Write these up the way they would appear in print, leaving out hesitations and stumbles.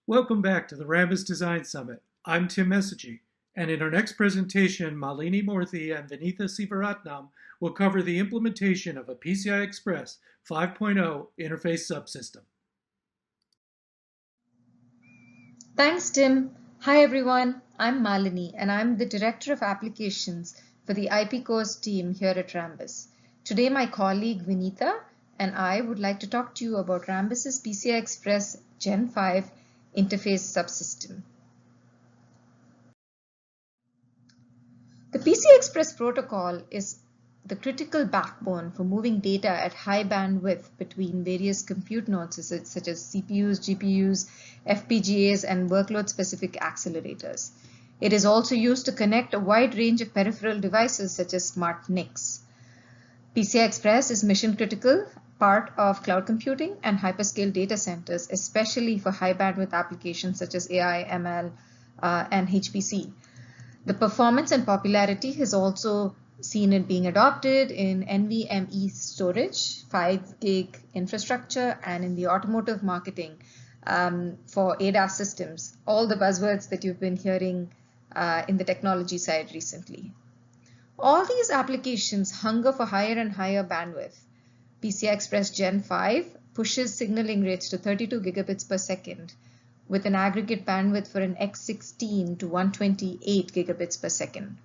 Welcome back to the Rambus Design Summit. I'm Tim Messagey, and in our next presentation, Malini and Vinitha Seevaratnam will cover the implementation of a PCI Express 5.0 interface subsystem. Thanks, Tim. Hi, everyone. I'm Malini, and I'm the Director of Applications for the IP course team here at Rambus. Today, my colleague Vinitha and I would like to talk to you about Rambus's PCI Express Gen 5 interface subsystem. The PCI Express protocol is the critical backbone for moving data at high bandwidth between various compute nodes such as CPUs, GPUs, FPGAs, and workload-specific accelerators. It is also used to connect a wide range of peripheral devices such as smart NICs. PCI Express is mission-critical part of cloud computing and hyperscale data centers, especially for high bandwidth applications such as AI, ML, and HPC. The performance and popularity has also seen it being adopted in NVMe storage, 5 gig infrastructure, and in the automotive marketing for ADAS systems, all the buzzwords that you've been hearing in the technology side recently. All these applications hunger for higher and higher bandwidth. PCI Express Gen 5 pushes signaling rates to 32 gigabits per second with an aggregate bandwidth for an X16 to 128 gigabits per second.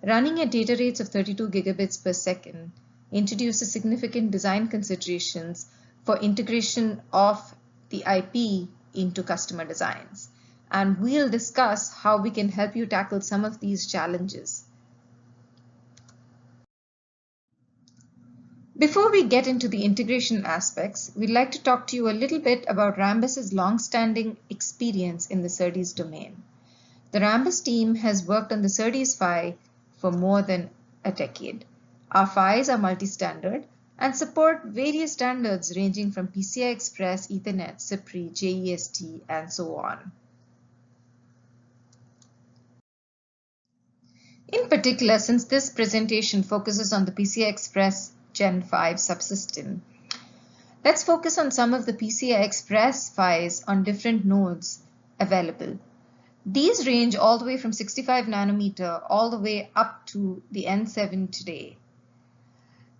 Running at data rates of 32 gigabits per second introduces significant design considerations for integration of the IP into customer designs. And we'll discuss how we can help you tackle some of these challenges. Before we get into the integration aspects, we'd like to talk to you a little bit about Rambus's long-standing experience in the SerDes domain. The Rambus team has worked on the SerDes PHY for more than a decade. Our PHYs are multi-standard and support various standards ranging from PCI Express, Ethernet, CPRI, JEST, and so on. In particular, since this presentation focuses on the PCI Express Gen 5 subsystem, let's focus on some of the PCI Express PHYs on different nodes available. These range all the way from 65 nanometer all the way up to the N7 today.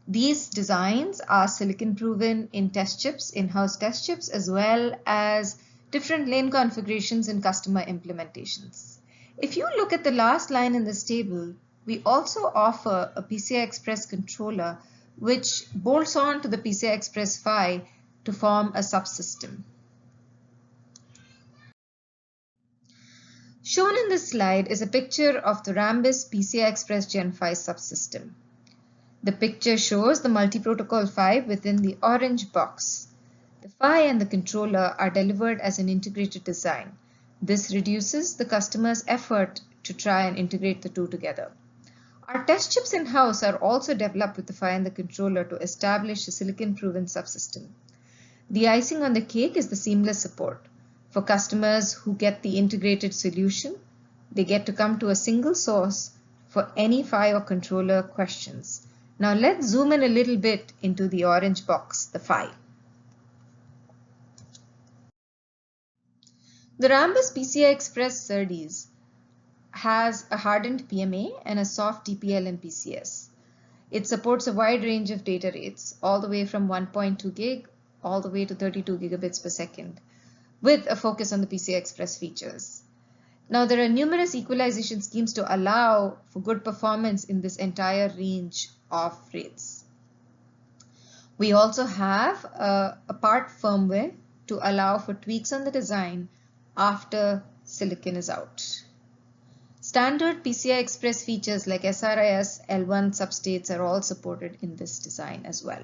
These designs are silicon proven in test chips, in-house test chips, as well as different lane configurations in customer implementations. If you look at the last line in this table, we also offer a PCI Express controller which bolts on to the PCI Express PHY to form a subsystem. Shown in this slide is a picture of the Rambus PCI Express Gen 5 subsystem. The picture shows the multi-protocol PHY within the orange box. The PHY and the controller are delivered as an integrated design. This reduces the customer's effort to try and integrate the two together. Our test chips in-house are also developed with the PHY and the controller to establish a silicon-proven subsystem. The icing on the cake is the seamless support. For customers who get the integrated solution, they get to come to a single source for any PHY or controller questions. Now let's zoom in a little bit into the orange box, the PHY. The Rambus PCI Express SerDes has a hardened PMA and a soft TPL and PCS. It supports a wide range of data rates, all the way from 1.2 gig all the way to 32 gigabits per second, with a focus on the PCI Express features. Now, there are numerous equalization schemes to allow for good performance in this entire range of rates. We also have a part firmware to allow for tweaks on the design after silicon is out. Standard PCI Express features like SRIS, L1 substates are all supported in this design as well.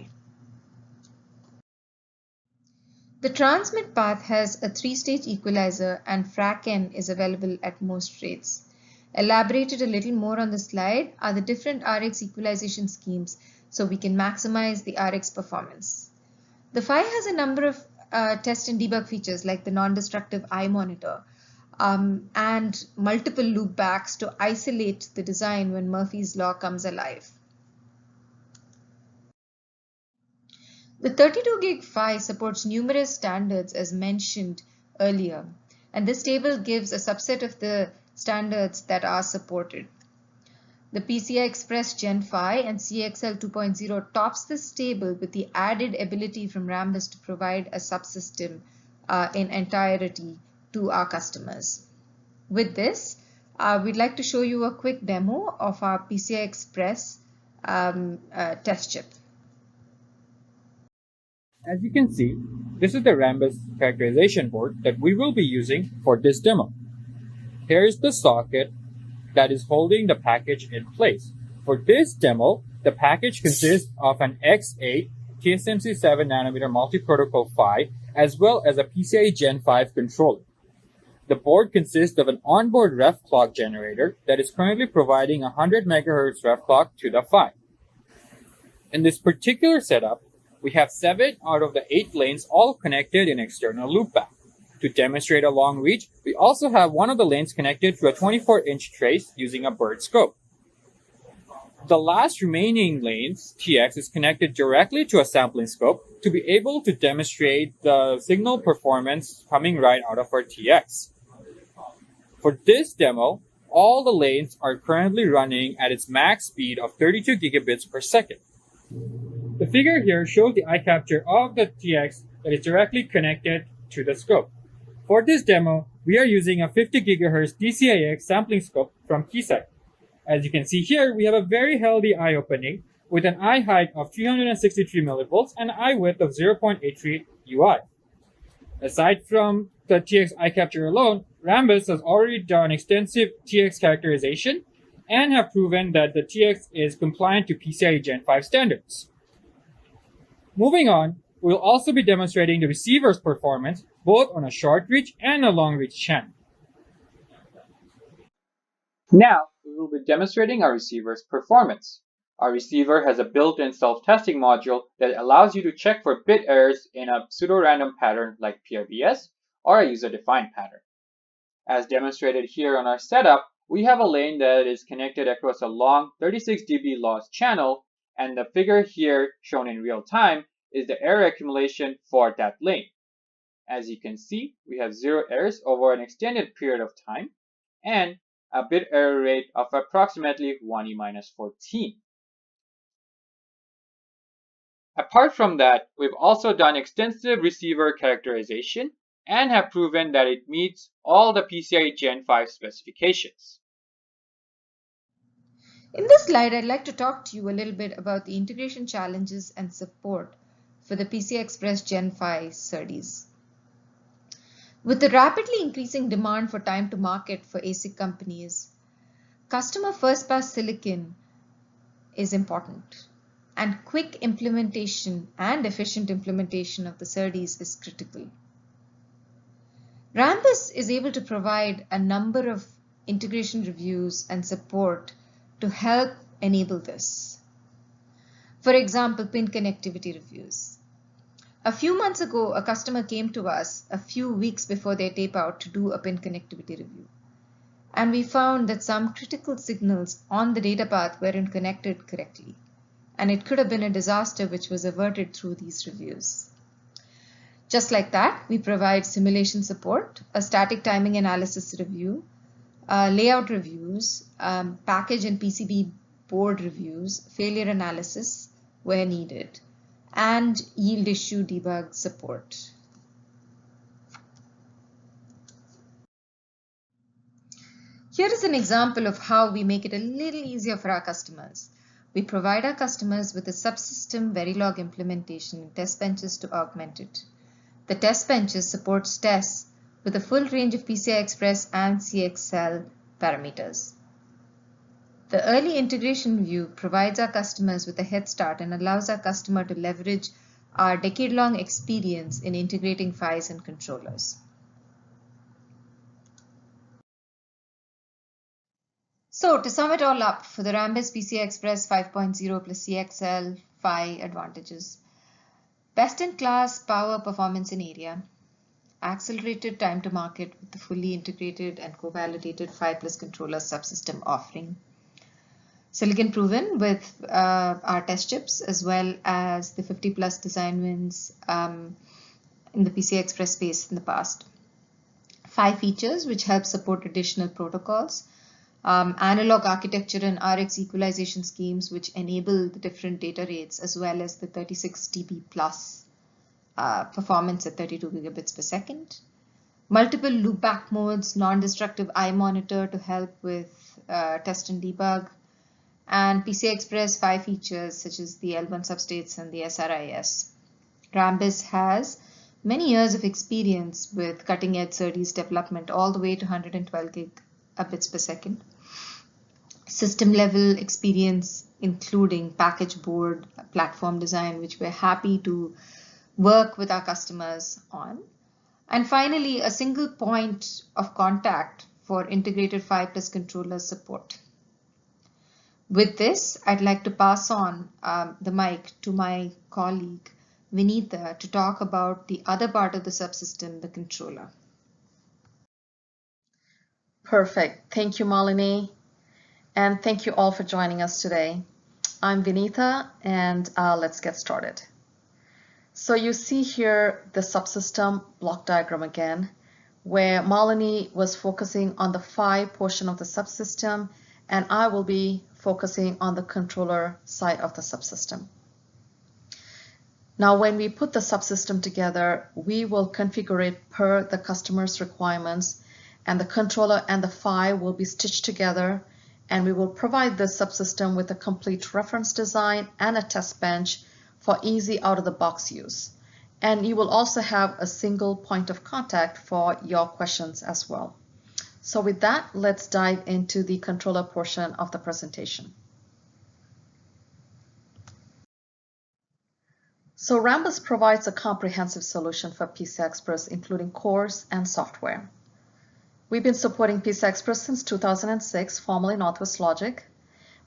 The transmit path has a 3-stage equalizer and FRAC-N is available at most rates. Elaborated a little more on the slide are the different RX equalization schemes so we can maximize the RX performance. The PHY has a number of test and debug features like the non-destructive eye monitor, and multiple loopbacks to isolate the design when Murphy's Law comes alive. The 32 gig PHY supports numerous standards as mentioned earlier. And this table gives a subset of the standards that are supported. The PCI Express Gen 5 and CXL 2.0 tops this table with the added ability from Rambus to provide a subsystem in entirety to our customers. With this, we'd like to show you a quick demo of our PCI Express test chip. As you can see, this is the Rambus characterization board that we will be using for this demo. Here is the socket that is holding the package in place. For this demo, the package consists of an X8 TSMC 7nm multi-protocol PHY as well as a PCIe Gen 5 controller. The board consists of an onboard ref clock generator that is currently providing 100 MHz ref clock to the PHY. In this particular setup, we have 7 out of the 8 lanes all connected in external loopback. To demonstrate a long reach, we also have one of the lanes connected to a 24-inch trace using a bird scope. The last remaining lanes, TX, is connected directly to a sampling scope to be able to demonstrate the signal performance coming right out of our TX. For this demo, all the lanes are currently running at its max speed of 32 gigabits per second. The figure here shows the eye capture of the TX that is directly connected to the scope. For this demo, we are using a 50 GHz DCIX sampling scope from Keysight. As you can see here, we have a very healthy eye opening with an eye height of 363 millivolts and eye width of 0.83 UI. Aside from the TX eye capture alone, Rambus has already done extensive TX characterization and have proven that the TX is compliant to PCIe Gen 5 standards. Moving on, we'll also be demonstrating the receiver's performance both on a short reach and a long reach channel. Now, we will be demonstrating our receiver's performance. Our receiver has a built-in self-testing module that allows you to check for bit errors in a pseudo-random pattern like PRBS or a user-defined pattern. As demonstrated here on our setup, we have a lane that is connected across a long 36 dB loss channel, and the figure here shown in real time is the error accumulation for that lane. As you can see, we have 0 errors over an extended period of time and a bit error rate of approximately 1e-14. Apart from that, we've also done extensive receiver characterization and have proven that it meets all the PCIe Gen 5 specifications. In this slide, I'd like to talk to you a little bit about the integration challenges and support for the PCI Express Gen 5 SerDes. With the rapidly increasing demand for time to market for ASIC companies, customer first pass silicon is important, and quick implementation and efficient implementation of the SerDes is critical. Rambus is able to provide a number of integration reviews and support to help enable this. For example, pin connectivity reviews. A few months ago, a customer came to us a few weeks before their tape out to do a pin connectivity review. And we found that some critical signals on the data path weren't connected correctly. And it could have been a disaster which was averted through these reviews. Just like that, we provide simulation support, a static timing analysis review, layout reviews, package and PCB board reviews, failure analysis where needed, and yield issue debug support. Here is an example of how we make it a little easier for our customers. We provide our customers with a subsystem Verilog implementation and test benches to augment it. The test benches supports tests with a full range of PCI Express and CXL parameters. The early integration view provides our customers with a head start and allows our customer to leverage our decade-long experience in integrating PHYs and controllers. So to sum it all up, for the Rambus PCI Express 5.0 plus CXL PHY advantages: best-in-class power, performance, and area, accelerated time to market with the fully integrated and co-validated PHY plus controller subsystem offering, silicon proven with our test chips, as well as the 50 plus design wins in the PCI Express space in the past. PHY features, which help support additional protocols, analog architecture and RX equalization schemes, which enable the different data rates, as well as the 36 dB plus performance at 32 gigabits per second. Multiple loopback modes, non-destructive eye monitor to help with test and debug, and PCI Express 5 features such as the L1 substates and the SRIS. Rambus has many years of experience with cutting-edge SerDes development all the way to 112 gigabits per second. System-level experience, including package board platform design, which we're happy to work with our customers on. And finally, a single point of contact for integrated 5+ controller support. With this, I'd like to pass on the mic to my colleague, Vinitha, to talk about the other part of the subsystem, the controller. Perfect. Thank you, Malini. And thank you all for joining us today. I'm Vinitha, and let's get started. So you see here the subsystem block diagram again, where Malini was focusing on the PHY portion of the subsystem, and I will be focusing on the controller side of the subsystem. Now, when we put the subsystem together, we will configure it per the customer's requirements, and the controller and the PHY will be stitched together, and we will provide this subsystem with a complete reference design and a test bench for easy out-of-the-box use. And you will also have a single point of contact for your questions as well. So with that, let's dive into the controller portion of the presentation. So Rambus provides a comprehensive solution for PCI Express, including cores and software. We've been supporting PCI Express since 2006, formerly Northwest Logic.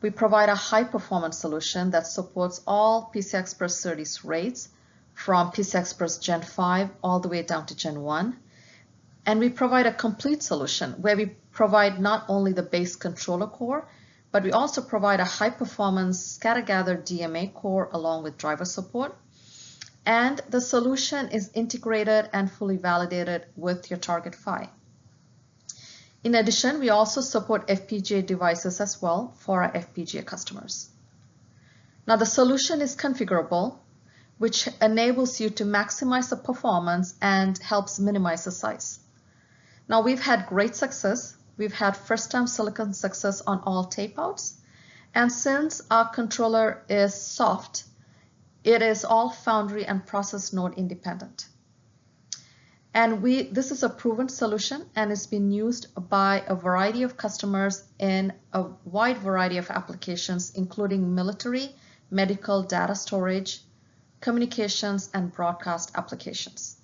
We provide a high-performance solution that supports all PCI Express SerDes rates from PCI Express Gen 5 all the way down to Gen 1. And we provide a complete solution where we provide not only the base controller core, but we also provide a high-performance scatter-gathered DMA core along with driver support. And the solution is integrated and fully validated with your target PHY. In addition, we also support FPGA devices as well for our FPGA customers. Now, the solution is configurable, which enables you to maximize the performance and helps minimize the size. Now, we've had great success. We've had first-time silicon success on all tapeouts. And since our controller is soft, it is all foundry and process node independent. And this is a proven solution, and it's been used by a variety of customers in a wide variety of applications, including military, medical, data storage, communications, and broadcast applications.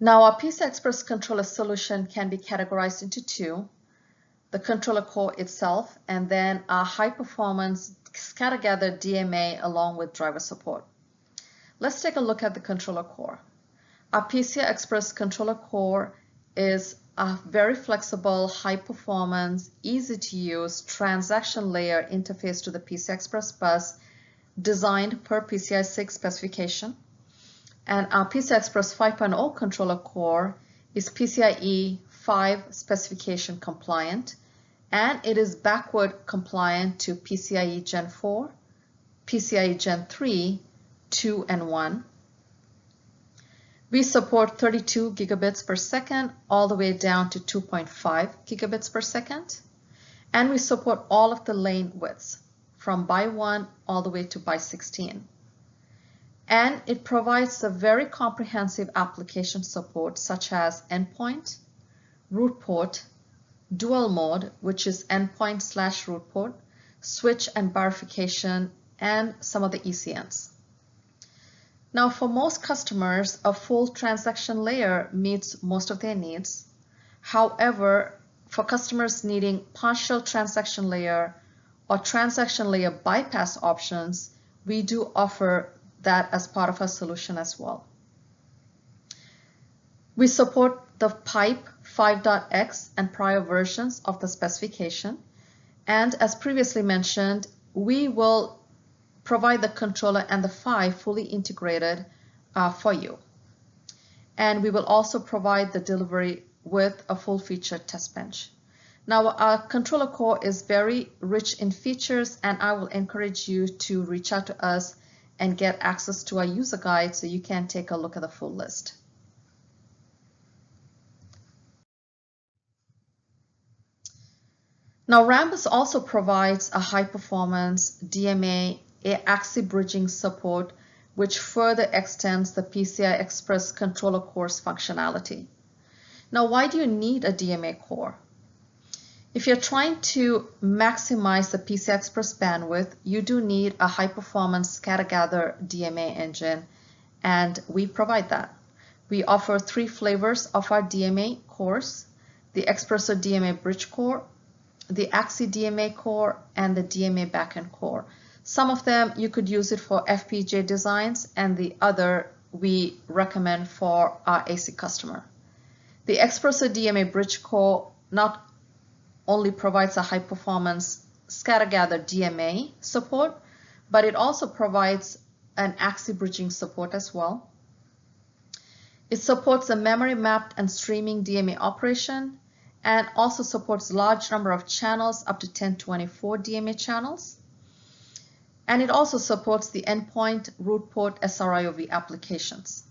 Now, our PCI Express controller solution can be categorized into two: the controller core itself, and then our high-performance scatter-gathered DMA along with driver support. Let's take a look at the controller core. Our PCI Express controller core is a very flexible, high-performance, easy-to-use transaction layer interface to the PCI Express bus designed per PCI 6 specification. And our PCI Express 5.0 controller core is PCIe 5 specification compliant, and it is backward compliant to PCIe Gen 4, PCIe Gen 3, 2, and 1. We support 32 gigabits per second all the way down to 2.5 gigabits per second, and we support all of the lane widths from by 1 all the way to by 16. And it provides a very comprehensive application support such as endpoint, root port, dual mode, which is endpoint/root port, switch and verification, and some of the ECNs. Now, for most customers, a full transaction layer meets most of their needs. However, for customers needing partial transaction layer or transaction layer bypass options, we do offer that as part of our solution as well. We support the pipe 5.x and prior versions of the specification. And as previously mentioned, we will provide the controller and the PHY fully integrated for you. And we will also provide the delivery with a full-featured test bench. Now, our controller core is very rich in features, and I will encourage you to reach out to us and get access to our user guide so you can take a look at the full list. Now, Rambus also provides a high-performance DMA axis bridging support, which further extends the PCI Express controller core's functionality. Now, why do you need a DMA core? If you're trying to maximize the PCI Express bandwidth, you do need a high-performance scatter-gather DMA engine, and we provide that. We offer 3 flavors of our DMA cores: the Espresso DMA Bridge Core, the AXI DMA core, and the DMA backend core. Some of them you could use it for FPGA designs, and the other we recommend for our ASIC customer. The Espresso DMA Bridge Core not only provides a high-performance scatter-gather DMA support, but it also provides an axis bridging support as well. It supports a memory-mapped and streaming DMA operation, and also supports large number of channels, up to 1024 DMA channels. And it also supports the endpoint, root port, SRIOV applications.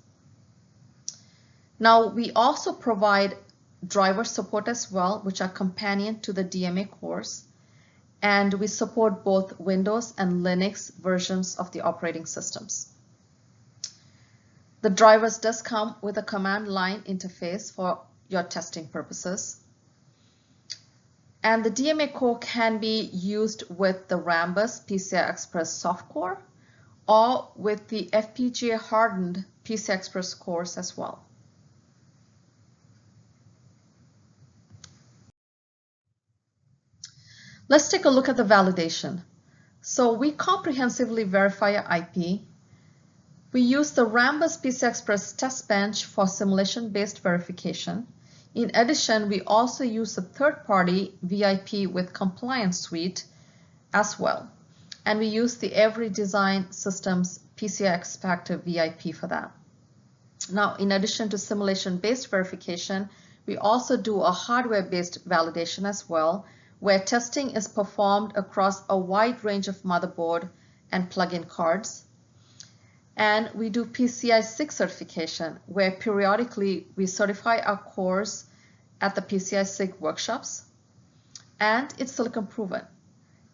Now, we also provide driver support as well, which are companion to the DMA cores, and we support both Windows and Linux versions of the operating systems. The drivers does come with a command line interface for your testing purposes. And the DMA core can be used with the Rambus PCI Express soft core or with the FPGA hardened PCI Express cores as well. Let's take a look at the validation. So we comprehensively verify our IP. We use the Rambus PCI Express test bench for simulation-based verification. In addition, we also use a third-party VIP with compliance suite as well. And we use the Every Design Systems PCI Express VIP for that. Now, in addition to simulation-based verification, we also do a hardware-based validation as well, where testing is performed across a wide range of motherboard and plug-in cards. And we do PCI SIG certification, where periodically we certify our cores at the PCI SIG workshops. And it's silicon proven.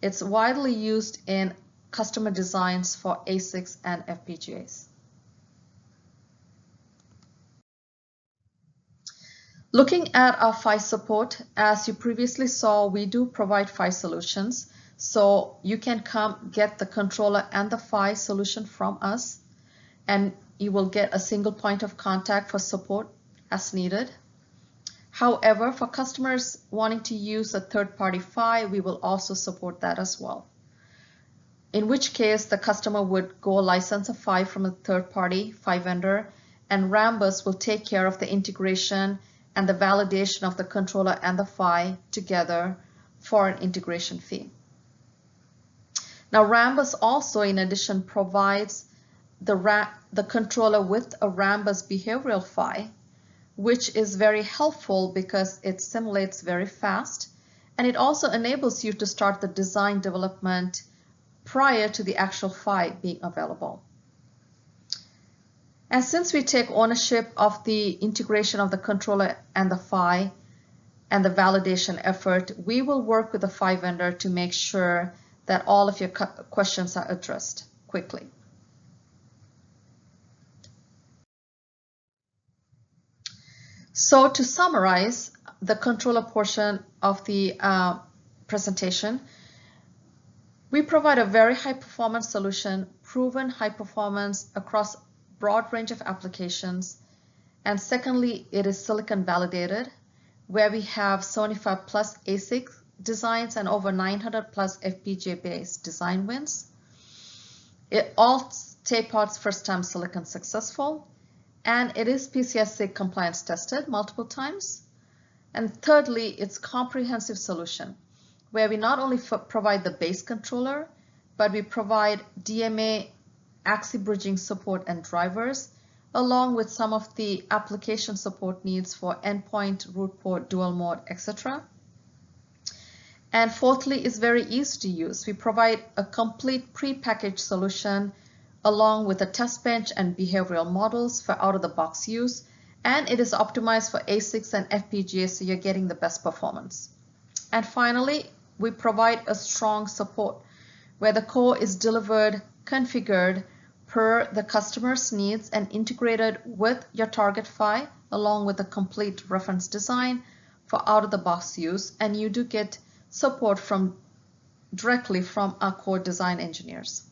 It's widely used in customer designs for ASICs and FPGAs. Looking at our PHY support, as you previously saw, we do provide PHY solutions. So you can come get the controller and the PHY solution from us, and you will get a single point of contact for support as needed. However, for customers wanting to use a third-party PHY, we will also support that as well. In which case, the customer would go license a PHY from a third-party PHY vendor, and Rambus will take care of the integration and the validation of the controller and the PHY together for an integration fee. Now, Rambus also, in addition, provides the controller with a Rambus behavioral PHY, which is very helpful because it simulates very fast, and it also enables you to start the design development prior to the actual PHY being available. And since we take ownership of the integration of the controller and the PHY and the validation effort, we will work with the PHY vendor to make sure that all of your questions are addressed quickly. So to summarize the controller portion of the presentation, we provide a very high performance solution, proven high performance across broad range of applications. And secondly, it is silicon validated, where we have 75 plus ASIC designs and over 900 plus FPGA based design wins. It all tape outs first time silicon successful, and it is PCI SIG compliance tested multiple times. And thirdly, it's comprehensive solution, where we not only provide the base controller, but we provide DMA axis bridging support and drivers, along with some of the application support needs for endpoint, root port, dual mode, etc. And fourthly, is very easy to use. We provide a complete pre-packaged solution along with a test bench and behavioral models for out-of-the-box use, and it is optimized for ASICs and FPGAs, so you're getting the best performance. And finally, we provide a strong support where the core is delivered, configured per the customer's needs and integrated with your target PHY along with a complete reference design for out-of-the-box use, and you do get support directly from our core design engineers.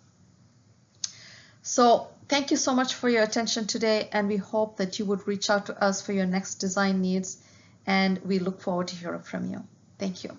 So thank you so much for your attention today, and we hope that you would reach out to us for your next design needs, and we look forward to hearing from you. Thank you.